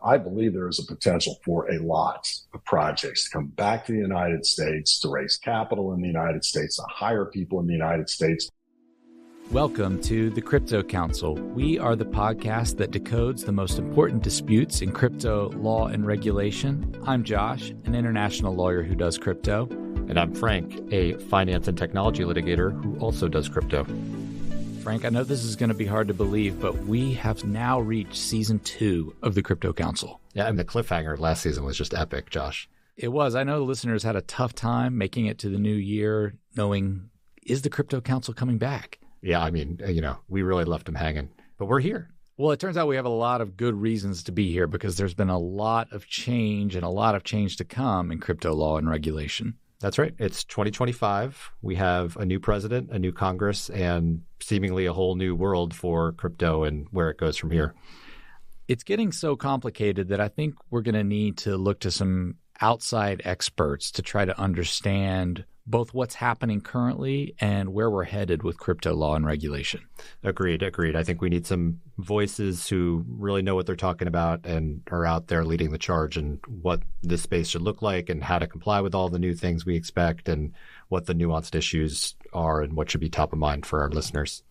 I believe there is a potential for a lot of projects to come back to the United States, to raise capital in the United States, to hire people in the United States. Welcome to the Crypto Council. We are the podcast that decodes the most important disputes in crypto law and regulation. I'm Josh, an international lawyer who does crypto. And I'm Frank, a finance and technology litigator who also does crypto. Frank, I know this is going to be hard to believe, but we have now reached season 2 of the Crypto Council. Yeah, and the cliffhanger last season was just epic, Josh. It was. I know the listeners had a tough time making it to the new year, knowing, is the Crypto Council coming back? Yeah, I mean, we really left them hanging, but we're here. Well, it turns out we have a lot of good reasons to be here because there's been a lot of change and a lot of change to come in crypto law and regulation. That's right. It's 2025. We have a new president, a new Congress, and seemingly a whole new world for crypto and where it goes from here. It's getting so complicated that I think we're going to need to look to some outside experts to try to understand both what's happening currently and where we're headed with crypto law and regulation. Agreed. I think we need some voices who really know what they're talking about and are out there leading the charge and what this space should look like and how to comply with all the new things we expect and what the nuanced issues are and what should be top of mind for our listeners.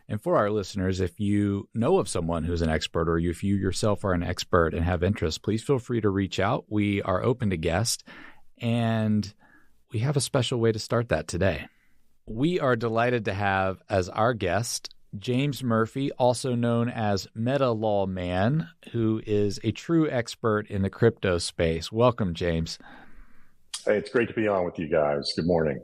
And for our listeners, if you know of someone who's an expert or if you yourself are an expert and have interest, please feel free to reach out. We are open to guests, and we have a special way to start that today. We are delighted to have as our guest James Murphy, also known as MetaLawMan, who is a true expert in the crypto space. Welcome, James. Hey, it's great to be on with you guys. Good morning.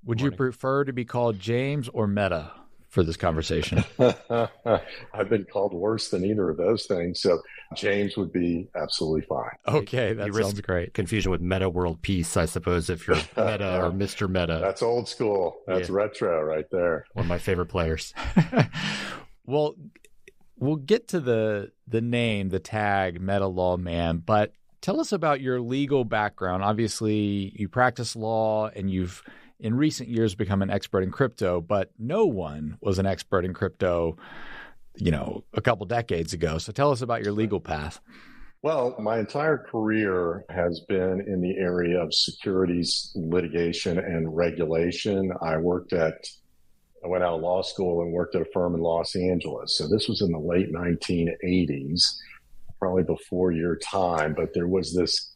Would you prefer to be called James or Meta for this conversation? I've been called worse than either of those things, so James would be absolutely fine. Okay, that sounds great. Confusion with Meta World Peace, I suppose, if you're Meta or Mr. Meta. That's old school. That's retro right there. One of my favorite players. Well, we'll get to the name, the tag, MetaLawMan, but tell us about your legal background. Obviously, you practice law and you've in recent years become an expert in crypto, but no one was an expert in crypto, a couple decades ago. So tell us about your legal path. Well, my entire career has been in the area of securities litigation and regulation. I went out of law school and worked at a firm in Los Angeles. So this was in the late 1980s, probably before your time, but there was this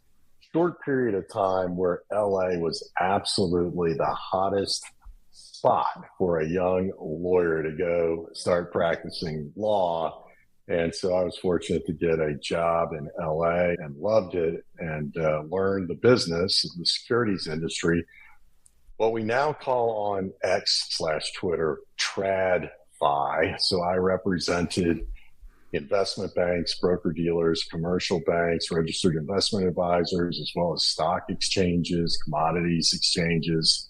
short period of time where LA was absolutely the hottest spot for a young lawyer to go start practicing law. And so I was fortunate to get a job in LA and loved it and learned the business of the securities industry, what we now call on X/Twitter, TradFi. So I represented investment banks, broker-dealers, commercial banks, registered investment advisors, as well as stock exchanges, commodities exchanges,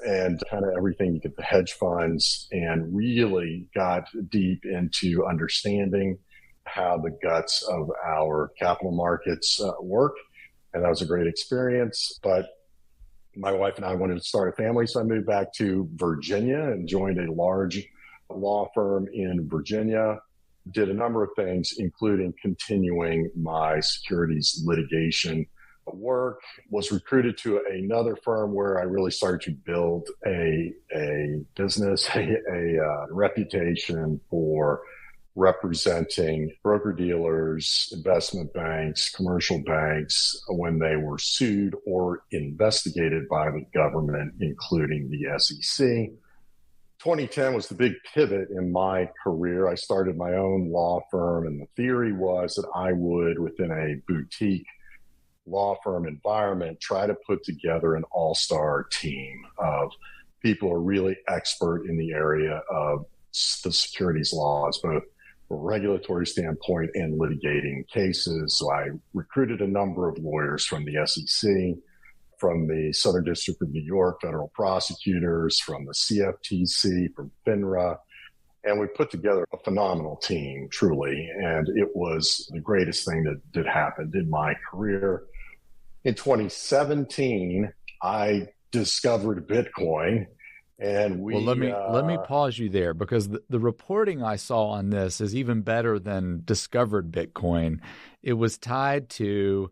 and kind of everything you get, the hedge funds, and really got deep into understanding how the guts of our capital markets work. And that was a great experience. But my wife and I wanted to start a family, so I moved back to Virginia and joined a large law firm in Virginia. Did a number of things, including continuing my securities litigation work, was recruited to another firm where I really started to build a business, a reputation for representing broker-dealers, investment banks, commercial banks when they were sued or investigated by the government, including the SEC. 2010 was the big pivot in my career. I started my own law firm, and the theory was that I would, within a boutique law firm environment, try to put together an all-star team of people who are really expert in the area of the securities laws, both from a regulatory standpoint and litigating cases. So I recruited a number of lawyers from the SEC, from the Southern District of New York, federal prosecutors, from the CFTC, from FINRA, and we put together a phenomenal team, truly, and it was the greatest thing that happened in my career. In 2017, I discovered Bitcoin And well, let me pause you there, because the reporting I saw on this is even better than Discovered Bitcoin. It was tied to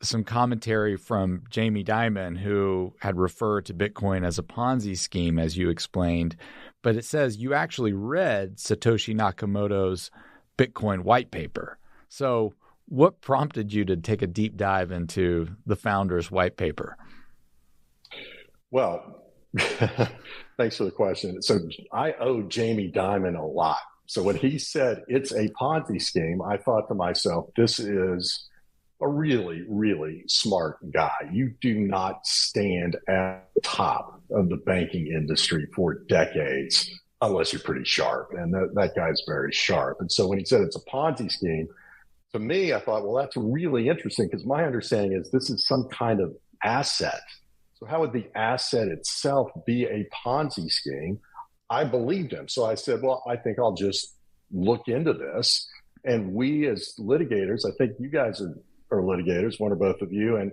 some commentary from Jamie Dimon, who had referred to Bitcoin as a Ponzi scheme, as you explained. But it says you actually read Satoshi Nakamoto's Bitcoin white paper. So what prompted you to take a deep dive into the founder's white paper? Well, thanks for the question. So I owe Jamie Dimon a lot. So when he said it's a Ponzi scheme, I thought to myself, this is a really, really smart guy. You do not stand at the top of the banking industry for decades unless you're pretty sharp. And that guy's very sharp. And so when he said it's a Ponzi scheme, to me, I thought, well, that's really interesting, because my understanding is this is some kind of asset. So how would the asset itself be a Ponzi scheme? I believed him. So I said, well, I think I'll just look into this. And we as litigators, I think you guys are litigators, one or both of you, and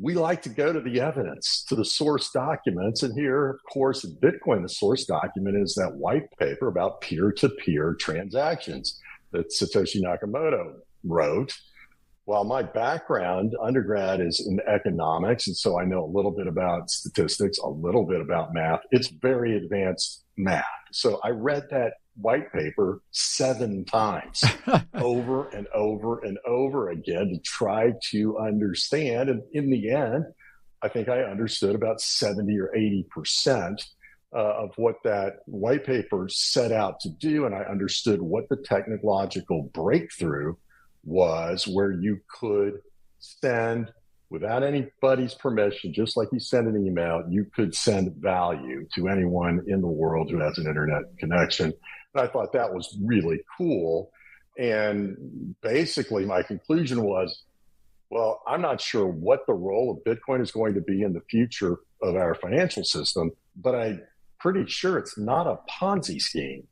we like to go to the evidence, to the source documents. And here, of course, in Bitcoin, the source document is that white paper about peer-to-peer transactions that Satoshi Nakamoto wrote. While my background, undergrad, is in economics, and so I know a little bit about statistics, a little bit about math. It's very advanced math. So I read that white paper 7 times over and over and over again to try to understand. And in the end, I think I understood about 70 or 80% of what that white paper set out to do. And I understood what the technological breakthrough was, where you could send, without anybody's permission, just like you send an email, you could send value to anyone in the world who has an internet connection. And I thought that was really cool. And basically my conclusion was, well, I'm not sure what the role of Bitcoin is going to be in the future of our financial system, but I'm pretty sure it's not a Ponzi scheme.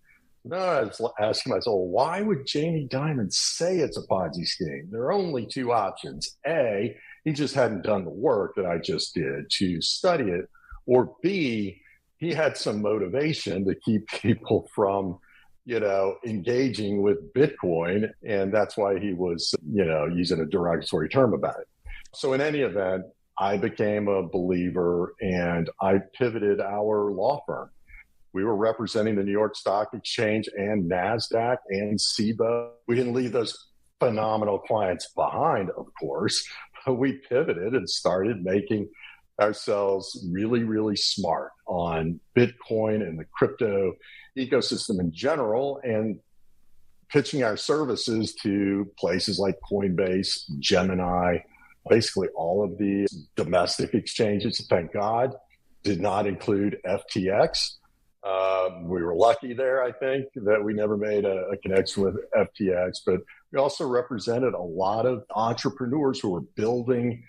No, I was asking myself, why would Jamie Dimon say it's a Ponzi scheme? There are only 2 options. A, he just hadn't done the work that I just did to study it. Or B, he had some motivation to keep people from, engaging with Bitcoin. And that's why he was, using a derogatory term about it. So in any event, I became a believer and I pivoted our law firm. We were representing the New York Stock Exchange and NASDAQ and SIBA. We didn't leave those phenomenal clients behind, of course, but we pivoted and started making ourselves really, really smart on Bitcoin and the crypto ecosystem in general, and pitching our services to places like Coinbase, Gemini, basically all of the domestic exchanges. Thank God, did not include FTX. We were lucky there, I think, that we never made a connection with FTX, but we also represented a lot of entrepreneurs who were building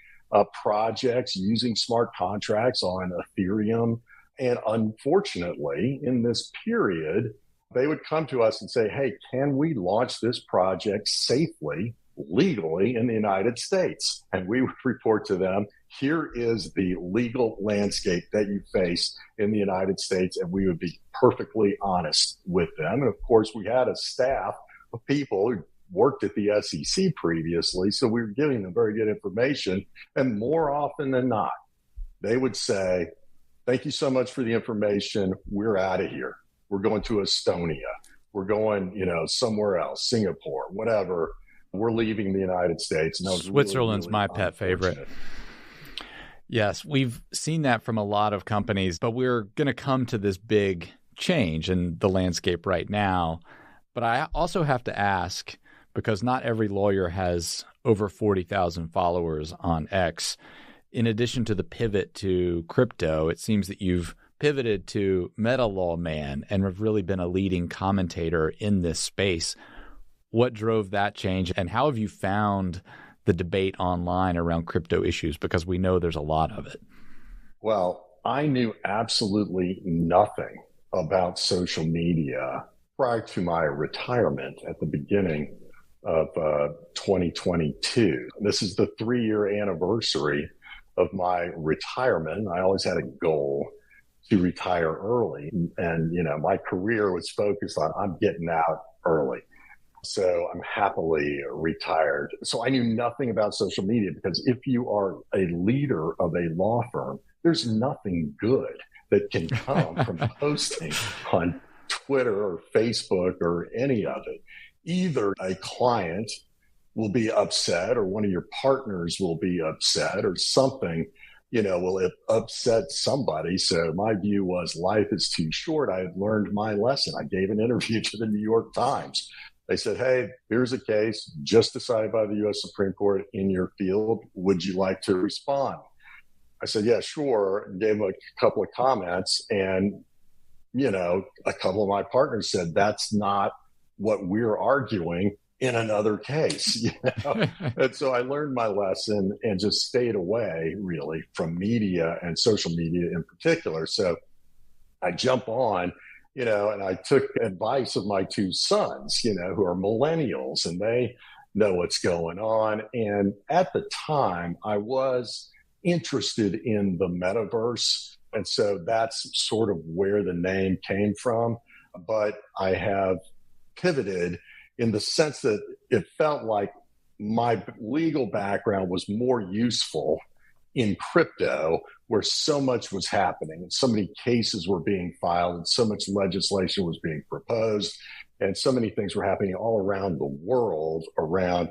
projects using smart contracts on Ethereum. And unfortunately, in this period, they would come to us and say, hey, can we launch this project safely, legally in the United States? And we would report to them, here is the legal landscape that you face in the United States. And we would be perfectly honest with them. And of course, we had a staff of people who worked at the SEC previously. So we were giving them very good information. And more often than not, they would say, thank you so much for the information. We're out of here. We're going to Estonia. We're going, somewhere else, Singapore, whatever. We're leaving the United States. And Switzerland's really, my pet favorite. Yes, we've seen that from a lot of companies, but we're going to come to this big change in the landscape right now. But I also have to ask, because not every lawyer has over 40,000 followers on X. In addition to the pivot to crypto, it seems that you've pivoted to MetaLawMan and have really been a leading commentator in this space. What drove that change, and how have you found the debate online around crypto issues? Because we know there's a lot of it. Well, I knew absolutely nothing about social media prior to my retirement at the beginning of 2022. This is the 3-year anniversary of my retirement. I always had a goal to retire early. And, my career was focused on I'm getting out early. So I'm happily retired. So I knew nothing about social media, because if you are a leader of a law firm, there's nothing good that can come from posting on Twitter or Facebook or any of it. Either a client will be upset, or one of your partners will be upset, or something, will upset somebody. So my view was life is too short. I had learned my lesson. I gave an interview to the New York Times. They said, hey, here's a case just decided by the U.S. Supreme Court in your field. Would you like to respond? I said, yeah, sure. Gave a couple of comments. And, a couple of my partners said, that's not what we're arguing in another case. And so I learned my lesson and just stayed away really from media and social media in particular. So I jump on, and I took advice of my two sons, who are millennials, and they know what's going on. And at the time, I was interested in the metaverse. And so that's sort of where the name came from. But I have pivoted in the sense that it felt like my legal background was more useful in crypto, where so much was happening and so many cases were being filed and so much legislation was being proposed and so many things were happening all around the world around,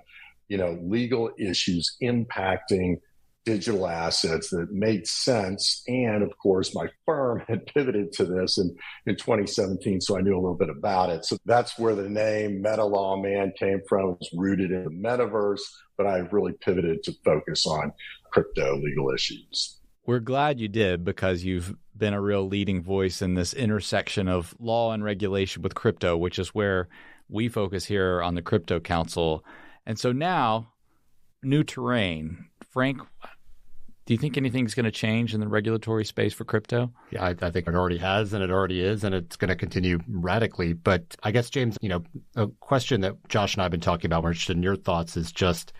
legal issues impacting digital assets that made sense. And of course, my firm had pivoted to this in 2017, so I knew a little bit about it. So that's where the name MetaLawMan came from. It's rooted in the metaverse, but I've really pivoted to focus on crypto legal issues. We're glad you did, because you've been a real leading voice in this intersection of law and regulation with crypto, which is where we focus here on the Crypto Council. And so now, new terrain. Frank, do you think anything's going to change in the regulatory space for crypto? Yeah, I think it already has, and it already is, and it's going to continue radically. But I guess, James, a question that Josh and I have been talking about, we're interested in your thoughts, is just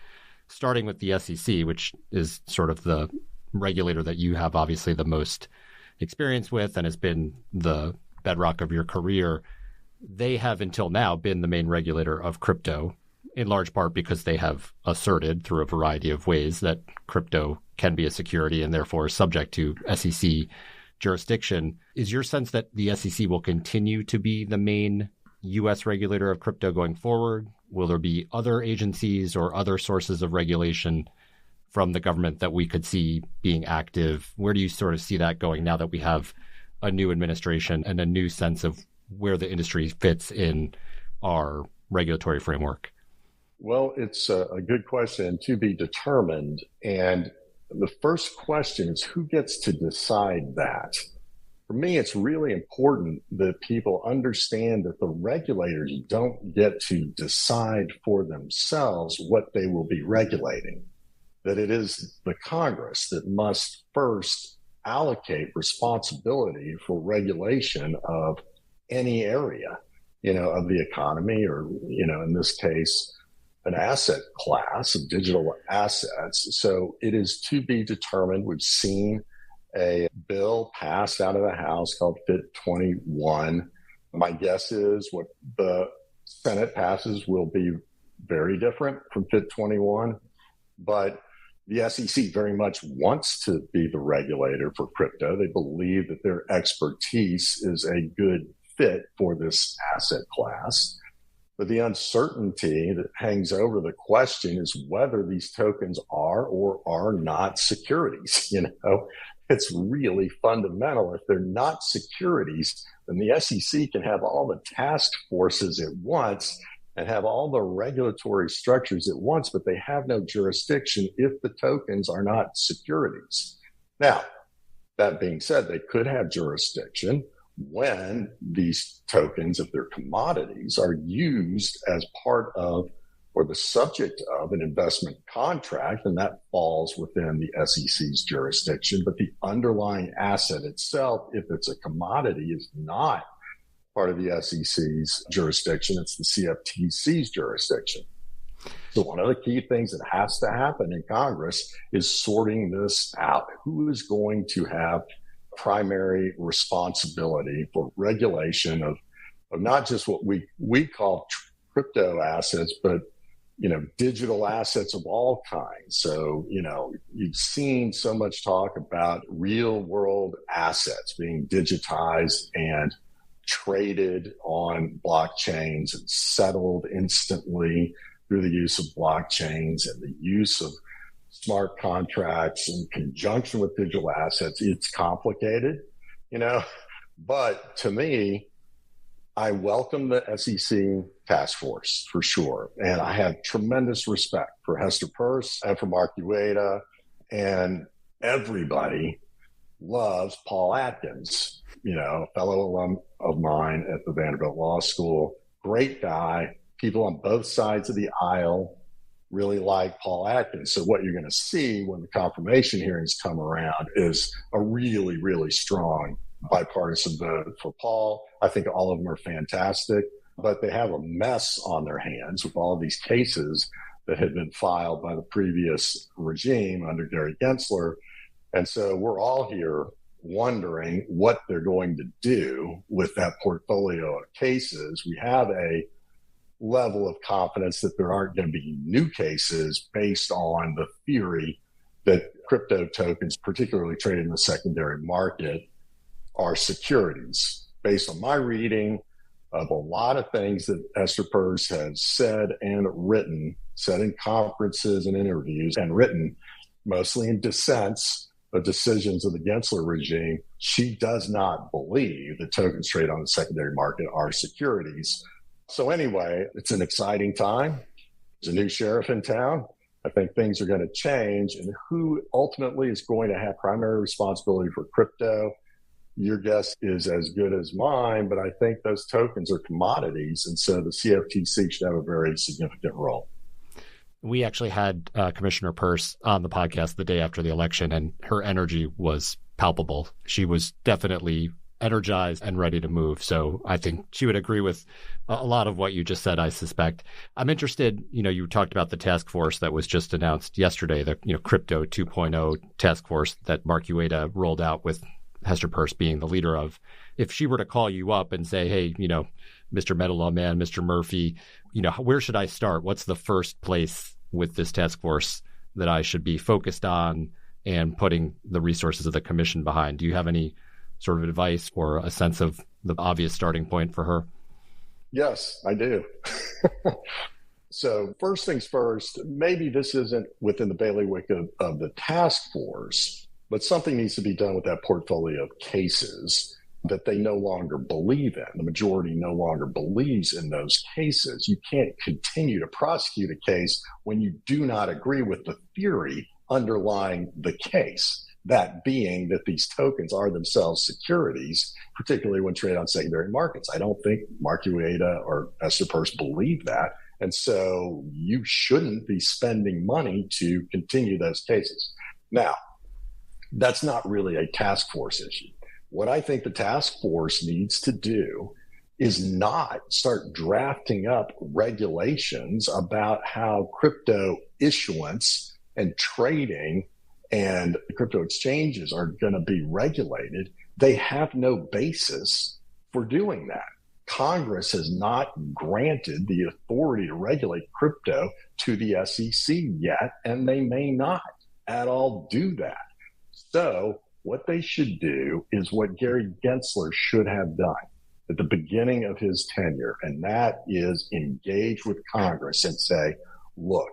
starting with the SEC, which is sort of the regulator that you have obviously the most experience with and has been the bedrock of your career. They have until now been the main regulator of crypto, in large part because they have asserted through a variety of ways that crypto can be a security and therefore subject to SEC jurisdiction. Is your sense that the SEC will continue to be the main U.S. regulator of crypto going forward? Will there be other agencies or other sources of regulation from the government that we could see being active? Where do you sort of see that going now that we have a new administration and a new sense of where the industry fits in our regulatory framework? Well, it's a good question, to be determined. And the first question is, who gets to decide that? For me, it's really important that people understand that the regulators don't get to decide for themselves what they will be regulating, that it is the Congress that must first allocate responsibility for regulation of any area, of the economy, or, in this case, an asset class of digital assets. So it is to be determined. We've seen a bill passed out of the House called FIT 21. My guess is what the Senate passes will be very different from FIT 21, but the SEC very much wants to be the regulator for crypto. They believe that their expertise is a good fit for this asset class. But the uncertainty that hangs over the question is whether these tokens are or are not securities. It's really fundamental. If they're not securities, then the SEC can have all the task forces at once and have all the regulatory structures at once, but they have no jurisdiction if the tokens are not securities. Now, that being said, they could have jurisdiction when these tokens, if they're commodities, are used as part of or the subject of an investment contract, and that falls within the SEC's jurisdiction. But the underlying asset itself, if it's a commodity, is not part of the SEC's jurisdiction. It's the CFTC's jurisdiction. So one of the key things that has to happen in Congress is sorting this out. Who is going to have primary responsibility for regulation of not just what we call crypto assets, but digital assets of all kinds. So, you've seen so much talk about real world assets being digitized and traded on blockchains and settled instantly through the use of blockchains and the use of smart contracts in conjunction with digital assets. It's complicated, but to me, I welcome the SEC task force for sure. And I have tremendous respect for Hester Peirce and for Mark Ueda, and everybody loves Paul Atkins, a fellow alum of mine at the Vanderbilt Law School. Great guy. People on both sides of the aisle really like Paul Atkins. So what you're going to see when the confirmation hearings come around is a really, really strong bipartisan vote for Paul. I think all of them are fantastic, but they have a mess on their hands with all of these cases that had been filed by the previous regime under Gary Gensler. And so we're all here wondering what they're going to do with that portfolio of cases. We have a level of confidence that there aren't going to be new cases based on the theory that crypto tokens, particularly traded in the secondary market, are securities. Based on my reading of a lot of things that Hester Peirce has said and written, said in conferences and interviews, and written mostly in dissents of decisions of the Gensler regime, she does not believe that tokens traded on the secondary market are securities. So anyway, it's an exciting time. There's a new sheriff in town. I think things are going to change, and who ultimately is going to have primary responsibility for crypto, your guess is as good as mine, but I think those tokens are commodities, and so the CFTC should have a very significant role. We actually had Commissioner Peirce on the podcast the day after the election, and her energy was palpable. She was definitely energized and ready to move. So I think she would agree with a lot of what you just said, I suspect. I'm interested, you talked about the task force that was just announced yesterday, the Crypto 2.0 task force that Mark Ueda rolled out with Hester Peirce being the leader of. If she were to call you up and say, hey, Mr. MetaLawMan, Mr. Murphy, where should I start? What's the first place with this task force that I should be focused on and putting the resources of the commission behind? Do you have any sort of advice or a sense of the obvious starting point for her? Yes, I do. So first things first, maybe this isn't within the bailiwick of the task force, but something needs to be done with that portfolio of cases that they no longer believe in. The majority no longer believes in those cases. You can't continue to prosecute a case when you do not agree with the theory underlying the case. That being that these tokens are themselves securities, particularly when traded on secondary markets. I don't think Mark Ueda or Hester Peirce believe that. And so you shouldn't be spending money to continue those cases. Now, that's not really a task force issue. What I think the task force needs to do is not start drafting up regulations about how crypto issuance and trading and crypto exchanges are going to be regulated. They have no basis for doing that. Congress has not granted the authority to regulate crypto to the SEC yet, and they may not at all do that. So what they should do is what Gary Gensler should have done at the beginning of his tenure, and that is engage with Congress and say, look,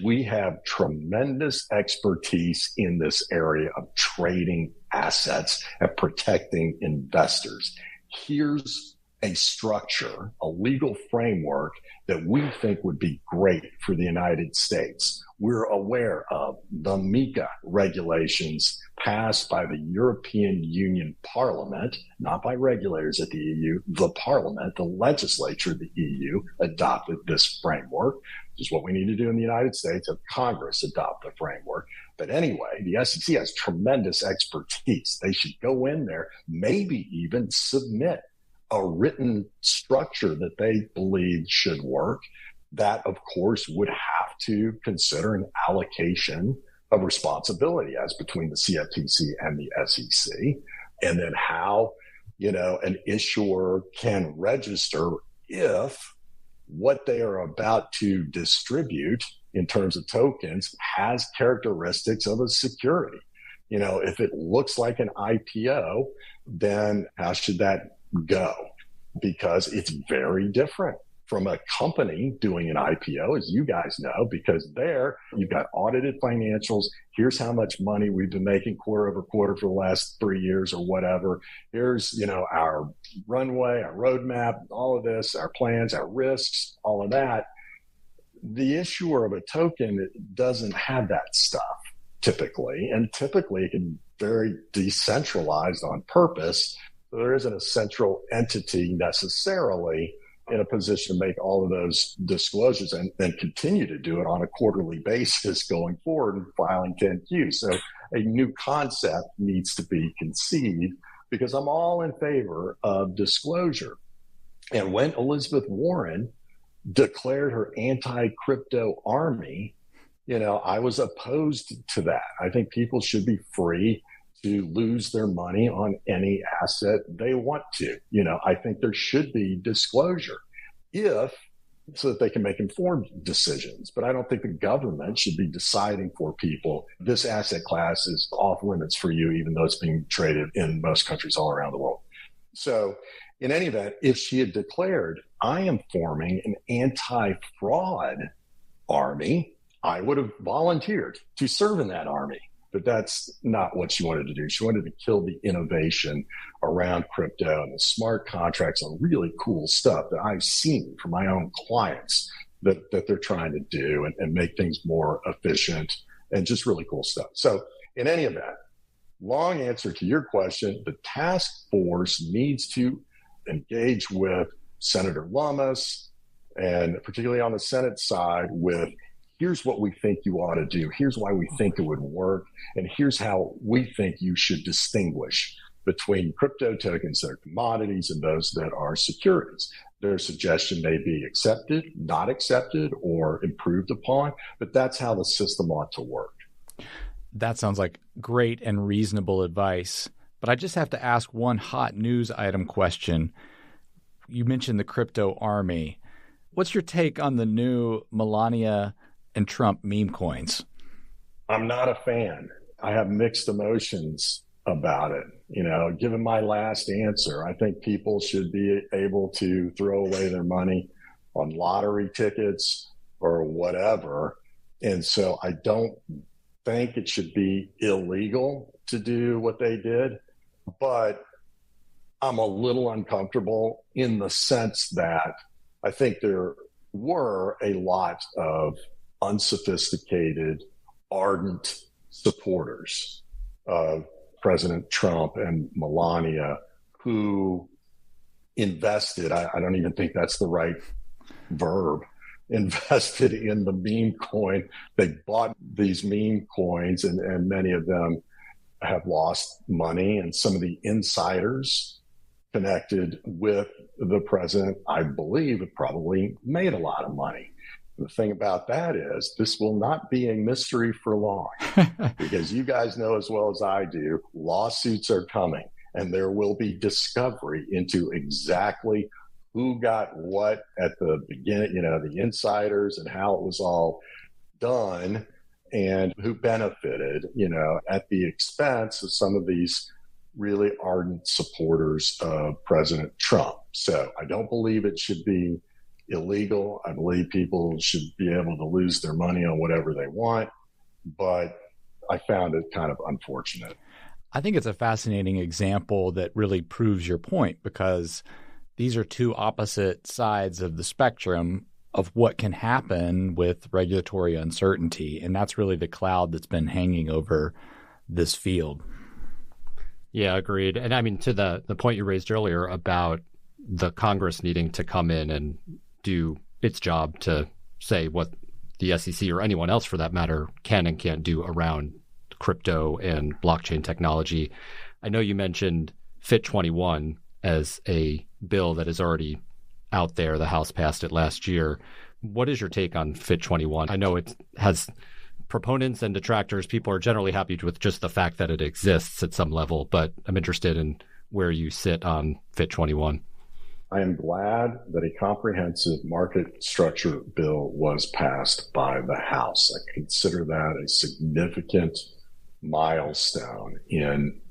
we have tremendous expertise in this area of trading assets and protecting investors. Here's a structure, a legal framework that we think would be great for the United States. We're aware of the MiCA regulations passed by the European Union Parliament, not by regulators at the EU, the Parliament, the legislature of the EU adopted this framework, which is what we need to do in the United States, have Congress adopt the framework. But anyway, the SEC has tremendous expertise. They should go in there, maybe even submit a written structure that they believe should work. That, of course, would have to consider an allocation of responsibility as between the CFTC and the SEC. and then how, an issuer can register if what they are about to distribute in terms of tokens has characteristics of a security. If it looks like an IPO, then how should that go? Because it's very different from a company doing an IPO, as you guys know, because there you've got audited financials. Here's how much money we've been making quarter over quarter for the last 3 years or whatever. Here's, our runway, our roadmap, all of this, our plans, our risks, all of that. The issuer of a token doesn't have that stuff typically, and typically it can be very decentralized on purpose. So there isn't a central entity necessarily in a position to make all of those disclosures and then continue to do it on a quarterly basis going forward and filing 10Q. So a new concept needs to be conceived, because I'm all in favor of disclosure. And when Elizabeth Warren declared her anti-crypto army, I was opposed to that. I think people should be free to lose their money on any asset they want to. I think there should be disclosure so that they can make informed decisions. But I don't think the government should be deciding for people, this asset class is off limits for you, even though it's being traded in most countries all around the world. So in any event, if she had declared, I am forming an anti-fraud army, I would have volunteered to serve in that army. But that's not what she wanted to do. She wanted to kill the innovation around crypto and the smart contracts and really cool stuff that I've seen from my own clients that they're trying to do and make things more efficient and just really cool stuff. So in any event, long answer to your question, the task force needs to engage with Senator Lummis, and particularly on the Senate side, with here's what we think you ought to do. Here's why we think it would work. And here's how we think you should distinguish between crypto tokens that are commodities and those that are securities. Their suggestion may be accepted, not accepted, or improved upon, but that's how the system ought to work. That sounds like great and reasonable advice. But I just have to ask one hot news item question. You mentioned the crypto army. What's your take on the new Melania and Trump meme coins? I'm not a fan. I have mixed emotions about it. Given my last answer, I think people should be able to throw away their money on lottery tickets or whatever. And so I don't think it should be illegal to do what they did, but I'm a little uncomfortable in the sense that I think there were a lot of unsophisticated, ardent supporters of President Trump and Melania who invested, I don't even think that's the right verb, invested in the meme coin. They bought these meme coins, and many of them have lost money. And some of the insiders connected with the president, I believe, have probably made a lot of money. The thing about that is this will not be a mystery for long, because you guys know as well as I do, lawsuits are coming, and there will be discovery into exactly who got what at the beginning, the insiders and how it was all done and who benefited, at the expense of some of these really ardent supporters of President Trump. So I don't believe it should be illegal. I believe people should be able to lose their money on whatever they want, but I found it kind of unfortunate. I think it's a fascinating example that really proves your point, because these are two opposite sides of the spectrum of what can happen with regulatory uncertainty. And that's really the cloud that's been hanging over this field. Yeah, agreed. And I mean, to the point you raised earlier about the Congress needing to come in and do its job to say what the SEC or anyone else for that matter can and can't do around crypto and blockchain technology. I know you mentioned FIT 21 as a bill that is already out there. The House passed it last year. What is your take on FIT 21? I know it has proponents and detractors, people are generally happy with just the fact that it exists at some level, but I'm interested in where you sit on Fit 21. I am glad that a comprehensive market structure bill was passed by the House. I consider that a significant milestone in,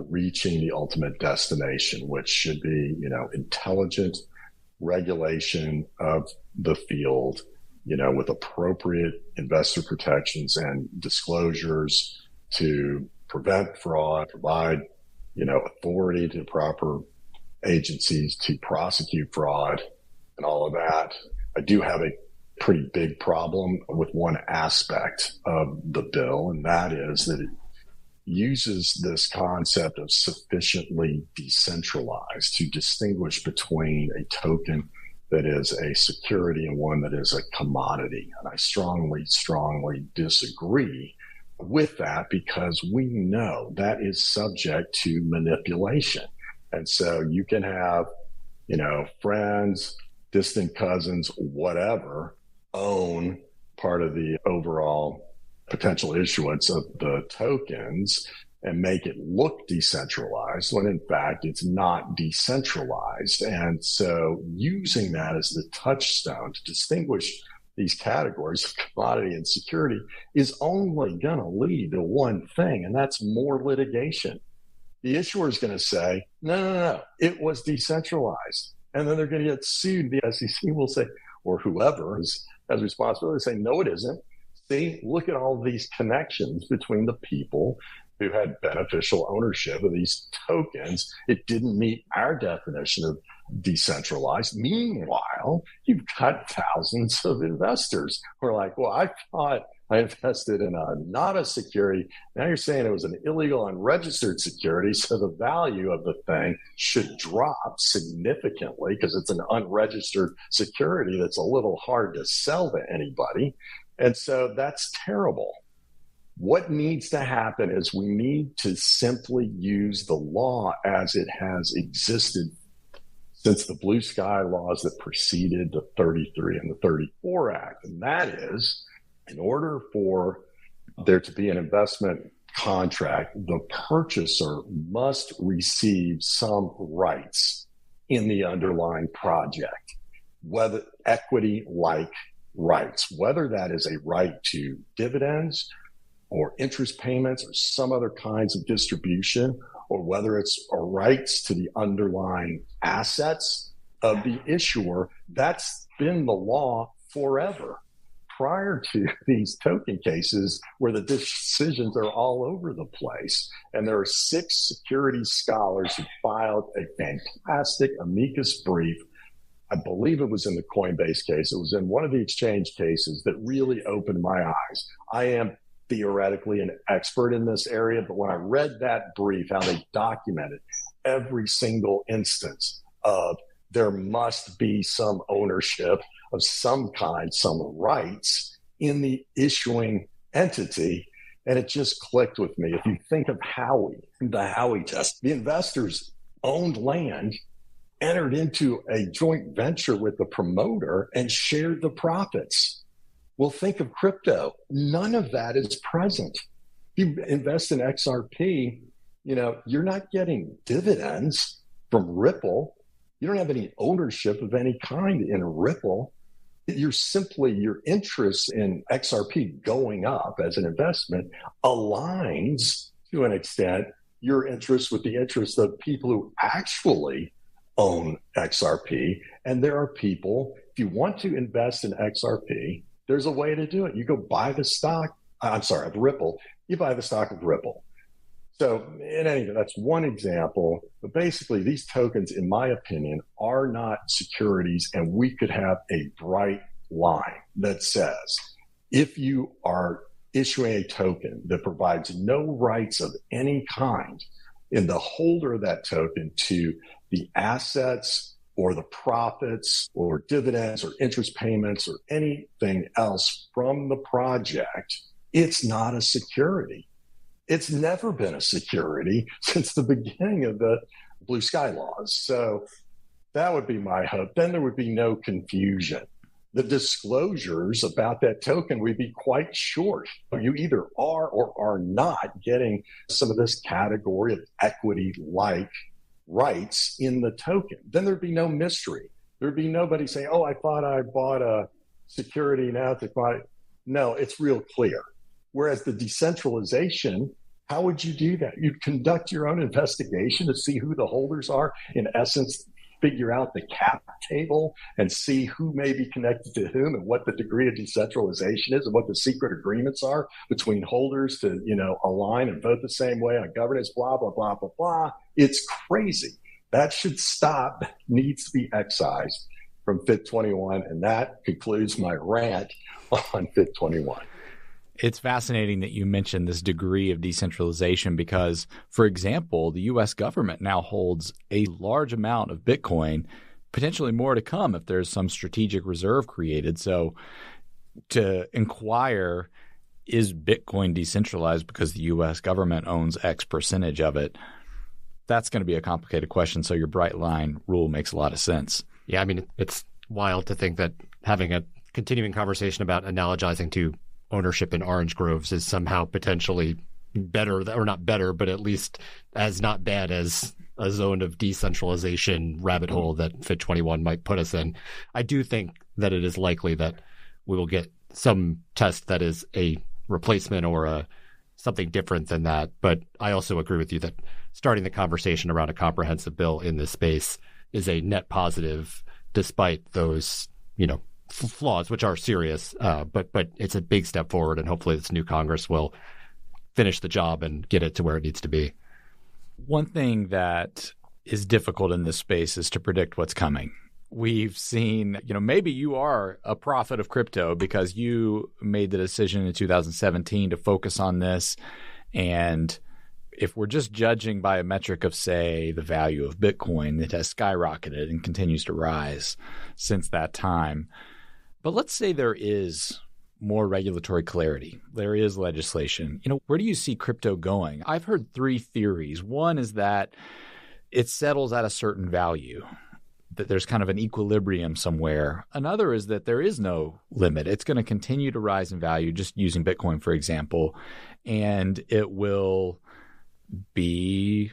reaching the ultimate destination, which should be, intelligent regulation of the field, with appropriate investor protections and disclosures to prevent fraud, provide, authority to proper agencies to prosecute fraud and all of that. I do have a pretty big problem with one aspect of the bill, and that is that it uses this concept of sufficiently decentralized to distinguish between a token that is a security and one that is a commodity. And I strongly, strongly disagree with that, because we know that is subject to manipulation. And so you can have, friends, distant cousins, whatever, own part of the overall potential issuance of the tokens and make it look decentralized when in fact it's not decentralized. And so using that as the touchstone to distinguish these categories of commodity and security is only going to lead to one thing, and that's more litigation. The issuer is going to say, no, it was decentralized. And then they're going to get sued. The SEC will say, or whoever has responsibility, say, no, it isn't. See, look at all these connections between the people who had beneficial ownership of these tokens. It didn't meet our definition of decentralized. Meanwhile, you've got thousands of investors who are like, well, I thought I invested in not a security. Now you're saying it was an illegal, unregistered security. So the value of the thing should drop significantly because it's an unregistered security that's a little hard to sell to anybody. And so that's terrible. What needs to happen is we need to simply use the law as it has existed since the blue sky laws that preceded the 33 and the 34 Act. And that is, in order for there to be an investment contract, the purchaser must receive some rights in the underlying project, whether equity-like rights, whether that is a right to dividends or interest payments or some other kinds of distribution, or whether it's rights to the underlying assets of the issuer. That's been the law forever. Prior to these token cases where the decisions are all over the place. And there are 6 securities scholars who filed a fantastic amicus brief. I believe it was in the Coinbase case. It was in one of the exchange cases that really opened my eyes. I am theoretically an expert in this area, but when I read that brief, how they documented every single instance of there must be some ownership of some kind, some rights in the issuing entity. And it just clicked with me. If you think of Howey, the Howey test, the investors owned land, entered into a joint venture with the promoter, and shared the profits. Well, think of crypto. None of that is present. If you invest in XRP, you're not getting dividends from Ripple. You don't have any ownership of any kind in Ripple. You're simply, your interest in XRP going up as an investment aligns to an extent your interest with the interest of people who actually own XRP. And there are people, if you want to invest in XRP, there's a way to do it. You go buy the stock, of Ripple. You buy the stock of Ripple. So in any event, that's one example. But basically, these tokens, in my opinion, are not securities. And we could have a bright line that says, if you are issuing a token that provides no rights of any kind in the holder of that token to the assets or the profits or dividends or interest payments or anything else from the project, it's not a security. It's never been a security since the beginning of the blue sky laws. So that would be my hope. Then there would be no confusion. the disclosures about that token would be quite short. You either are or are not getting some of this category of equity-like rights in the token. Then there'd be no mystery. There'd be nobody saying, oh, I thought I bought a security, now it's buy. No, it's real clear. Whereas the decentralization, how would you do that? You'd conduct your own investigation to see who the holders are, in essence, figure out the cap table and see who may be connected to whom and what the degree of decentralization is and what the secret agreements are between holders to, align and vote the same way on governance, blah, blah, blah, blah, blah. It's crazy. That should stop, needs to be excised from FIT 21. And that concludes my rant on FIT 21. It's fascinating that you mentioned this degree of decentralization because, for example, the U.S. government now holds a large amount of Bitcoin, potentially more to come if there's some strategic reserve created. So to inquire, is Bitcoin decentralized because the U.S. government owns X percentage of it? That's going to be a complicated question. So your bright line rule makes a lot of sense. Yeah, I mean, it's wild to think that having a continuing conversation about analogizing to ownership in orange groves is somehow potentially better, or not better, but at least as not bad as a zone of decentralization rabbit hole that FIT 21 might put us in. I do think that it is likely that we will get some test that is a replacement or something different than that. But I also agree with you that starting the conversation around a comprehensive bill in this space is a net positive, despite those, flaws, which are serious, but it's a big step forward, and hopefully this new Congress will finish the job and get it to where it needs to be. One thing that is difficult in this space is to predict what's coming. We've seen, maybe you are a prophet of crypto because you made the decision in 2017 to focus on this. And if we're just judging by a metric of, say, the value of Bitcoin, it has skyrocketed and continues to rise since that time. But let's say there is more regulatory clarity. There is legislation. Where do you see crypto going? I've heard three theories. One is that it settles at a certain value, that there's kind of an equilibrium somewhere. Another is that there is no limit. It's going to continue to rise in value, just using Bitcoin, for example, and it will be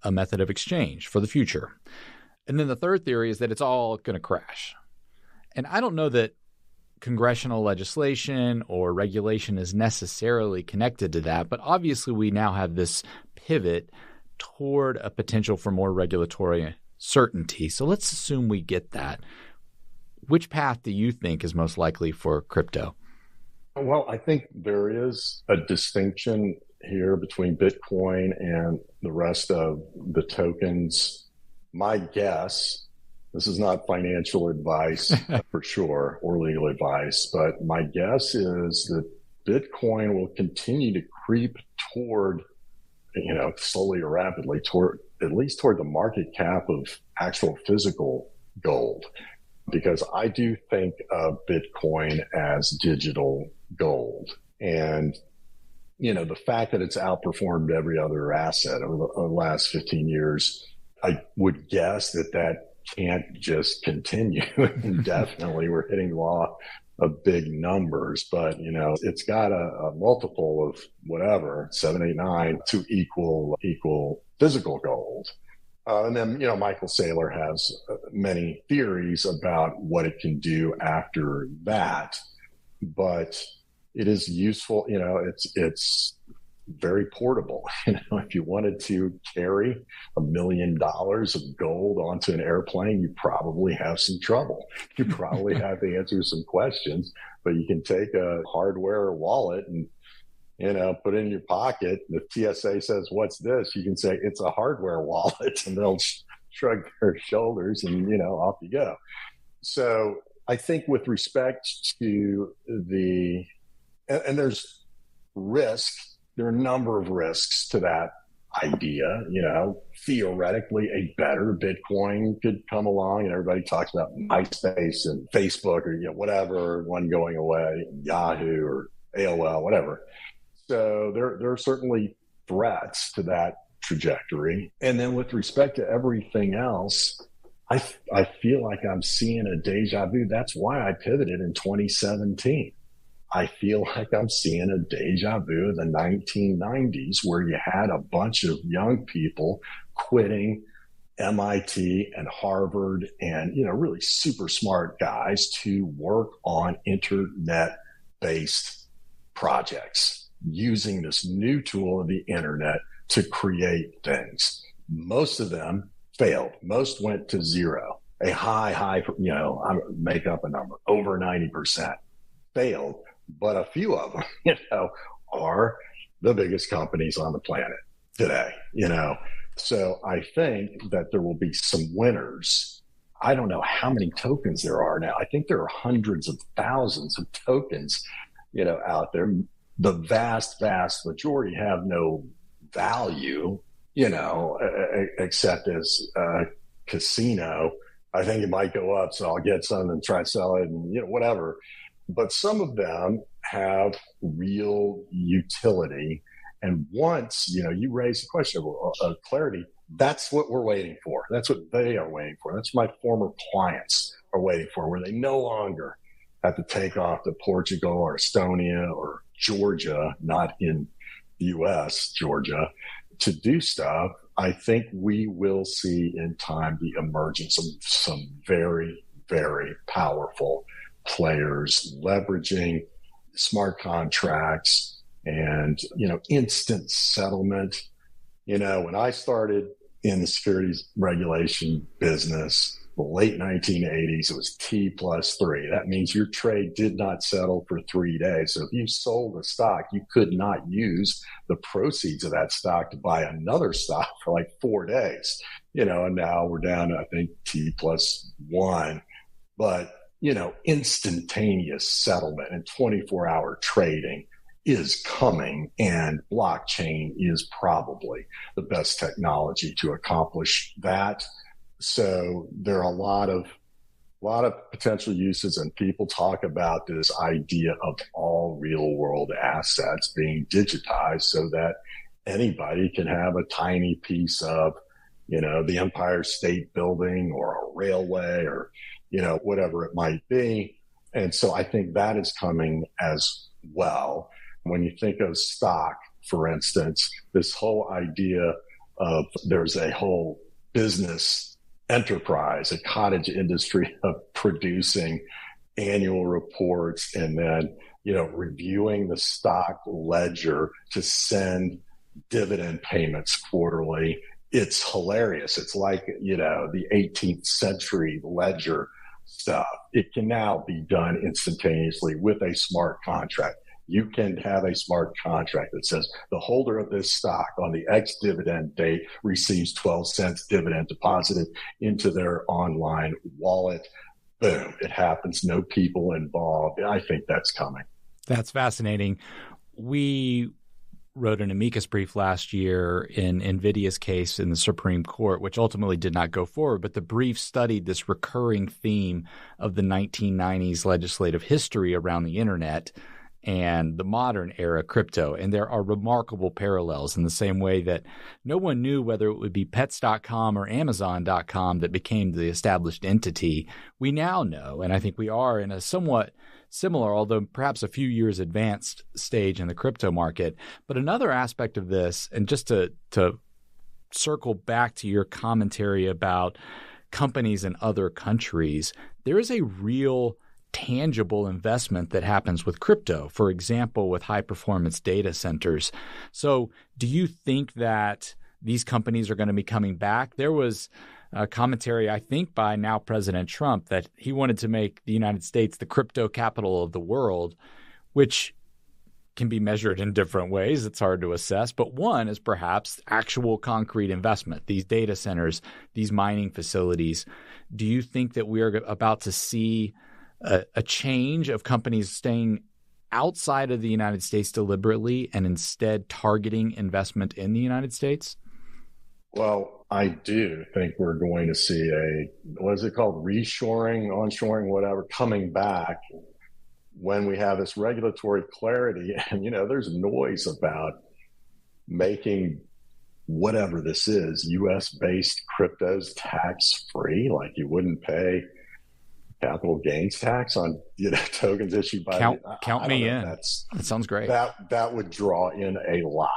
a method of exchange for the future. And then the third theory is that it's all going to crash. And I don't know that congressional legislation or regulation is necessarily connected to that, but obviously we now have this pivot toward a potential for more regulatory certainty. So let's assume we get that. Which path do you think is most likely for crypto? Well, I think there is a distinction here between Bitcoin and the rest of the tokens. My guess, this is not financial advice for sure, or legal advice, but my guess is that Bitcoin will continue to creep toward, slowly or rapidly toward the market cap of actual physical gold, because I do think of Bitcoin as digital gold. And, the fact that it's outperformed every other asset over the last 15 years, I would guess that can't just continue indefinitely. We're hitting law of big numbers, but it's got a multiple of whatever, 7, 8, 9 to equal physical gold. And then, Michael Saylor has many theories about what it can do after that, but it is useful. It's very portable. If you wanted to carry $1 million of gold onto an airplane, you probably have some trouble. You probably have to answer some questions, but you can take a hardware wallet and, put it in your pocket. If TSA says, "What's this?" You can say, "It's a hardware wallet," and they'll shrug their shoulders and, off you go. So I think with respect to and there's risk, there are a number of risks to that idea. Theoretically, a better Bitcoin could come along, and everybody talks about MySpace and Facebook or, whatever, one going away, Yahoo or AOL, whatever. So there are certainly threats to that trajectory. And then with respect to everything else, I feel like I'm seeing a deja vu. That's why I pivoted in 2017. I feel like I'm seeing a deja vu of the 1990s where you had a bunch of young people quitting MIT and Harvard and, really super smart guys to work on internet-based projects using this new tool of the internet to create things. Most of them failed. Most went to zero. A high, I make up a number, over 90% failed. But a few of them, are the biggest companies on the planet today, So I think that there will be some winners. I don't know how many tokens there are now. I think there are hundreds of thousands of tokens, out there. The vast, vast majority have no value, except as a casino. I think it might go up, so I'll get some and try to sell it and, whatever. But some of them have real utility. And once, you raise the question of clarity, that's what we're waiting for. That's what they are waiting for. That's what my former clients are waiting for, where they no longer have to take off to Portugal or Estonia or Georgia, not in the U.S., Georgia, to do stuff. I think we will see in time the emergence of some very, very powerful players leveraging smart contracts and, instant settlement. When I started in the securities regulation business, the late 1980s, it was T+3. That means your trade did not settle for 3 days. So if you sold a stock, you could not use the proceeds of that stock to buy another stock for like 4 days, and now we're down to, I think, T+1. But instantaneous settlement and 24-hour trading is coming, and blockchain is probably the best technology to accomplish that. So there are a lot of potential uses, and people talk about this idea of all real world assets being digitized so that anybody can have a tiny piece of, the Empire State Building or a railway or, whatever it might be. And so I think that is coming as well. When you think of stock, for instance, this whole idea of there's a whole business enterprise, a cottage industry of producing annual reports and then, reviewing the stock ledger to send dividend payments quarterly. It's hilarious. It's like, the 18th century ledger stuff. It can now be done instantaneously with a smart contract. You can have a smart contract that says the holder of this stock on the X dividend date receives 12 cents dividend deposited into their online wallet. Boom, it happens. No people involved. I think that's coming. That's fascinating. We wrote an amicus brief last year in NVIDIA's case in the Supreme Court, which ultimately did not go forward. But the brief studied this recurring theme of the 1990s legislative history around the internet and the modern era crypto. And there are remarkable parallels in the same way that no one knew whether it would be pets.com or amazon.com that became the established entity. We now know, and I think we are in a somewhat similar, although perhaps a few years advanced stage in the crypto market. But another aspect of this, and just to circle back to your commentary about companies in other countries, there is a real tangible investment that happens with crypto, for example, with high-performance data centers. So do you think that these companies are going to be coming back? There was a commentary, I think, by now President Trump that he wanted to make the United States the crypto capital of the world, which can be measured in different ways. It's hard to assess. But one is perhaps actual concrete investment, these data centers, these mining facilities. Do you think that we are about to see a change of companies staying outside of the United States deliberately and instead targeting investment in the United States? Well, I do think we're going to see what is it called? Reshoring, onshoring, whatever, coming back when we have this regulatory clarity. And, there's noise about making whatever this is, US-based cryptos tax-free, like you wouldn't pay capital gains tax on tokens issued by count me in. That sounds great. That would draw in a lot.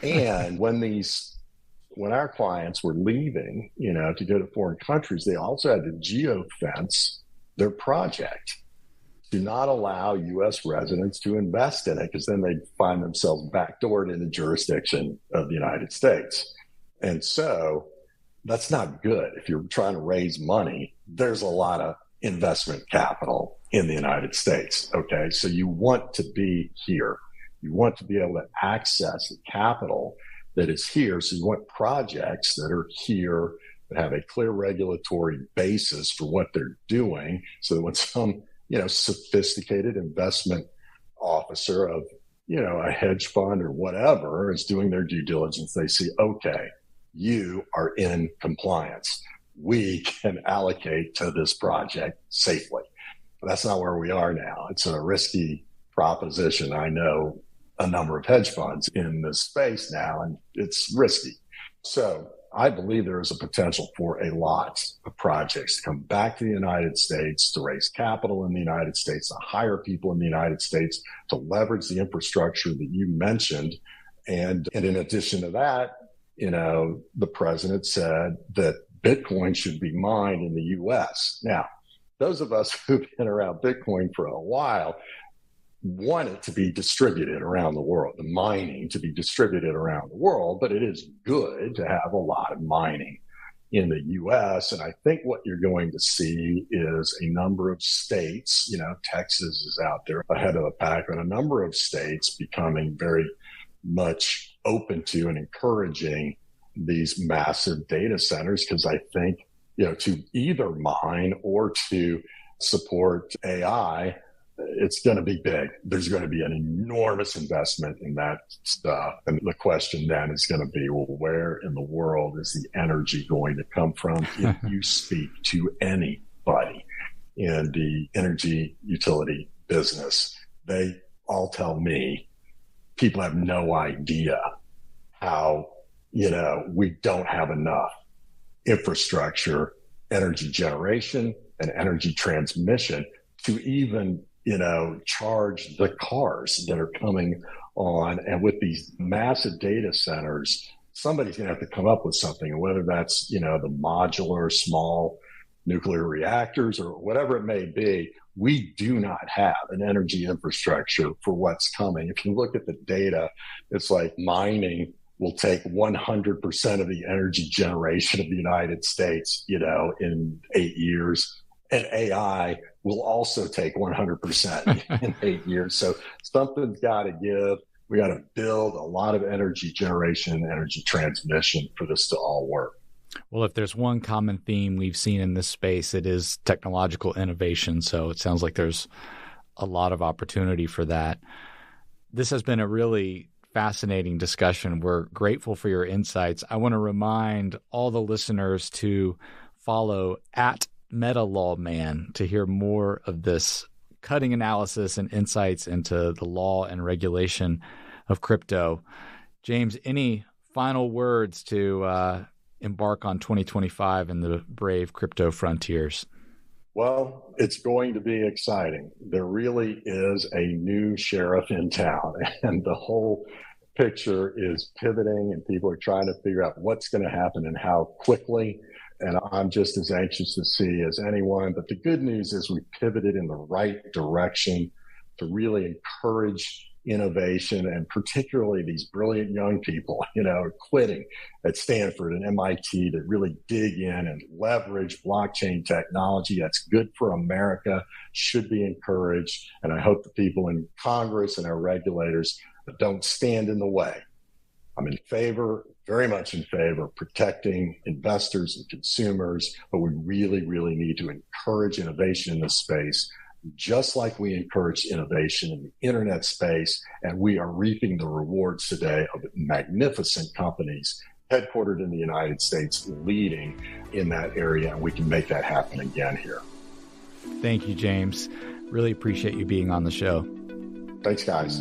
And when our clients were leaving, to go to foreign countries, they also had to geofence their project to not allow U.S. residents to invest in it, because then they'd find themselves backdoored in the jurisdiction of the United States. And so that's not good. If you're trying to raise money, there's a lot of investment capital in the United States. Okay. So you want to be here. You want to be able to access the capital that is here. So you want projects that are here that have a clear regulatory basis for what they're doing. So that when some, sophisticated investment officer of, a hedge fund or whatever is doing their due diligence, they see, okay, you are in compliance. We can allocate to this project safely. But that's not where we are now. It's a risky proposition. I know a number of hedge funds in this space now, and it's risky. So I believe there is a potential for a lot of projects to come back to the United States, to raise capital in the United States, to hire people in the United States, to leverage the infrastructure that you mentioned. And in addition to that, the president said that Bitcoin should be mined in the U.S. Now, those of us who've been around Bitcoin for a while want it to be distributed around the world, the mining to be distributed around the world, but it is good to have a lot of mining in the U.S. And I think what you're going to see is a number of states, Texas is out there ahead of the pack, but a number of states becoming very much open to and encouraging these massive data centers, because I think, to either mine or to support AI, it's going to be big. There's going to be an enormous investment in that stuff. And the question then is going to be, well, where in the world is the energy going to come from? If you speak to anybody in the energy utility business, they all tell me people have no idea how, we don't have enough infrastructure, energy generation, and energy transmission to even charge the cars that are coming on. And with these massive data centers, somebody's going to have to come up with something, whether that's, the modular small nuclear reactors or whatever it may be. We do not have an energy infrastructure for what's coming. If you look at the data, it's like mining will take 100% of the energy generation of the United States, in 8 years. And AI will also take 100% in 8 years. So something's got to give. We got to build a lot of energy generation, energy transmission for this to all work. Well, if there's one common theme we've seen in this space, it is technological innovation. So it sounds like there's a lot of opportunity for that. This has been a really fascinating discussion. We're grateful for your insights. I want to remind all the listeners to follow at MetaLawMan to hear more of this cutting analysis and insights into the law and regulation of crypto. James, any final words to embark on 2025 and the brave crypto frontiers? Well, it's going to be exciting. There really is a new sheriff in town, and the whole picture is pivoting, and people are trying to figure out what's going to happen and how quickly. And I'm just as anxious to see as anyone. But the good news is we pivoted in the right direction to really encourage innovation, and particularly these brilliant young people, quitting at Stanford and MIT to really dig in and leverage blockchain technology. That's good for America, should be encouraged. And I hope the people in Congress and our regulators don't stand in the way. I'm in favor, very much in favor of protecting investors and consumers, but we really, really need to encourage innovation in this space, just like we encourage innovation in the internet space. And we are reaping the rewards today of magnificent companies headquartered in the United States leading in that area. And we can make that happen again here. Thank you, James. Really appreciate you being on the show. Thanks, guys.